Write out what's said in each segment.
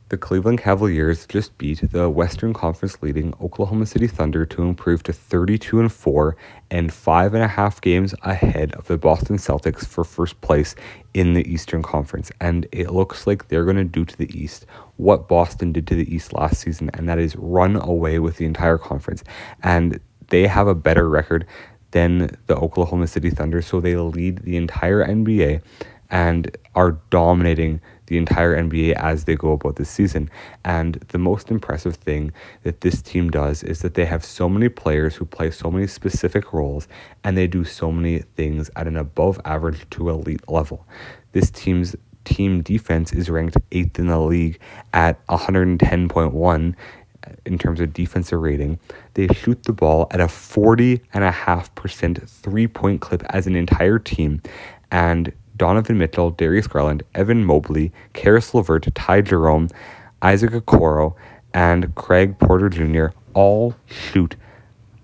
The Cleveland Cavaliers just beat the Western Conference leading Oklahoma City Thunder to improve to 32-4 and 5.5 games ahead of the Boston Celtics for first place in the Eastern Conference. And it looks like they're going to do to the East what Boston did to the East last season, and that is run away with the entire conference. And they have a better record than the Oklahoma City Thunder, so they lead the entire NBA and are dominating the entire NBA as they go about this season. And the most impressive thing that this team does is that they have so many players who play so many specific roles, and they do so many things at an above average to elite level. This team's team defense is ranked 8th in the league at 110.1 in terms of defensive rating. They shoot the ball at a 40.5% three-point clip as an entire team, and Donovan Mitchell, Darius Garland, Evan Mobley, Karis LeVert, Ty Jerome, Isaac Okoro, and Craig Porter Jr. all shoot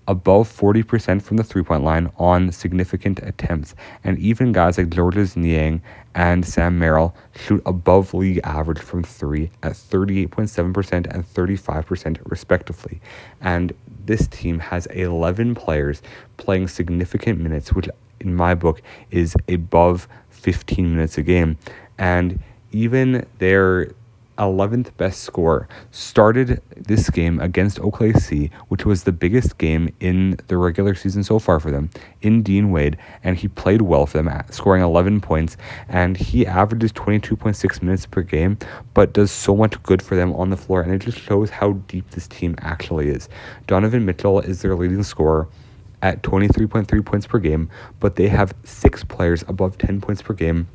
above 40% from the three-point line on significant attempts. And even guys like Georges Niang and Sam Merrill shoot above league average from three at 38.7% and 35% respectively. And this team has 11 players playing significant minutes, which in my book is above 15 minutes a game. And even their 11th best scorer started this game against OKC, which was the biggest game in the regular season so far for them, in Dean Wade, and he played well for them, scoring 11 points, and he averages 22.6 minutes per game, but does so much good for them on the floor, and it just shows how deep this team actually is. Donovan Mitchell is their leading scorer at 23.3 points per game, but they have 6 players above 10 points per game,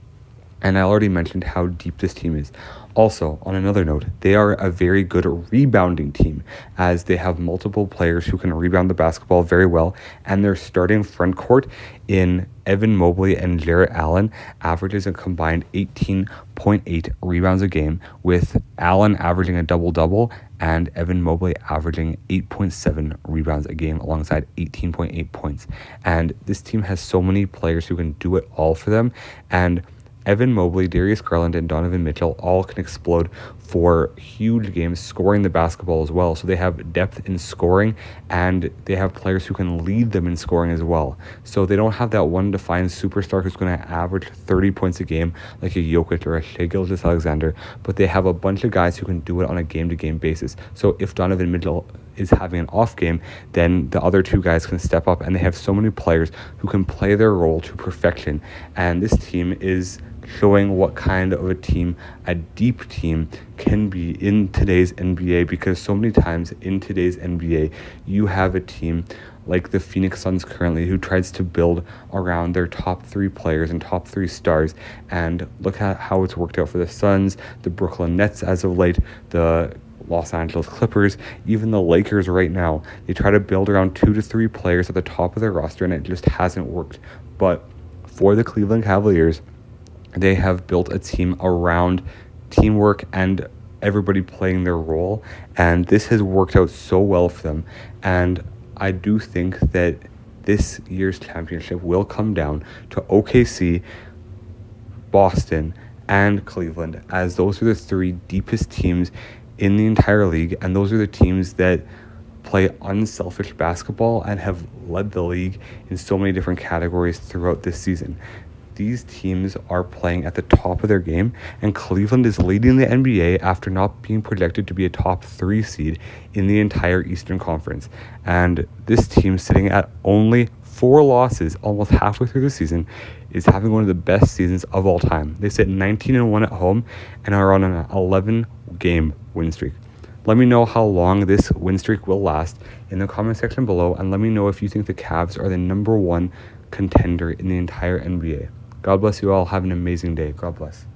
and I already mentioned how deep this team is. Also, on another note, they are a very good rebounding team, as they have multiple players who can rebound the basketball very well, and their starting front court in Evan Mobley and Jarrett Allen averages a combined 18.8 rebounds a game, with Allen averaging a double-double and Evan Mobley averaging 8.7 rebounds a game alongside 18.8 points. And this team has so many players who can do it all for them, and Evan Mobley, Darius Garland, and Donovan Mitchell all can explode for huge games, scoring the basketball as well. So they have depth in scoring, and they have players who can lead them in scoring as well. So they don't have that one defined superstar who's going to average 30 points a game like a Jokic or a Shai Gilgeous-Alexander, but they have a bunch of guys who can do it on a game-to-game basis. So if Donovan Mitchell is having an off game, then the other two guys can step up, and they have so many players who can play their role to perfection. And this team is showing what kind of a team, a deep team, can be in today's NBA, because so many times in today's NBA, you have a team like the Phoenix Suns currently who tries to build around their top 3 players and top 3 stars. And look at how it's worked out for the Suns, the Brooklyn Nets as of late, the Los Angeles Clippers, even the Lakers right now. They try to build around 2 to 3 players at the top of their roster, and it just hasn't worked. But for the Cleveland Cavaliers, they have built a team around teamwork and everybody playing their role, and this has worked out so well for them. And I do think that this year's championship will come down to OKC, Boston, and Cleveland, as those are the 3 deepest teams in the entire league, and those are the teams that play unselfish basketball and have led the league in so many different categories throughout this season. These teams are playing at the top of their game, and Cleveland is leading the NBA after not being projected to be a top 3 seed in the entire Eastern Conference. And this team, sitting at only 4 losses almost halfway through the season, is having one of the best seasons of all time. They sit 19-1 at home and are on an 11-game win streak. Let me know how long this win streak will last in the comment section below, and let me know if you think the Cavs are the number 1 contender in the entire NBA. God bless you all. Have an amazing day. God bless.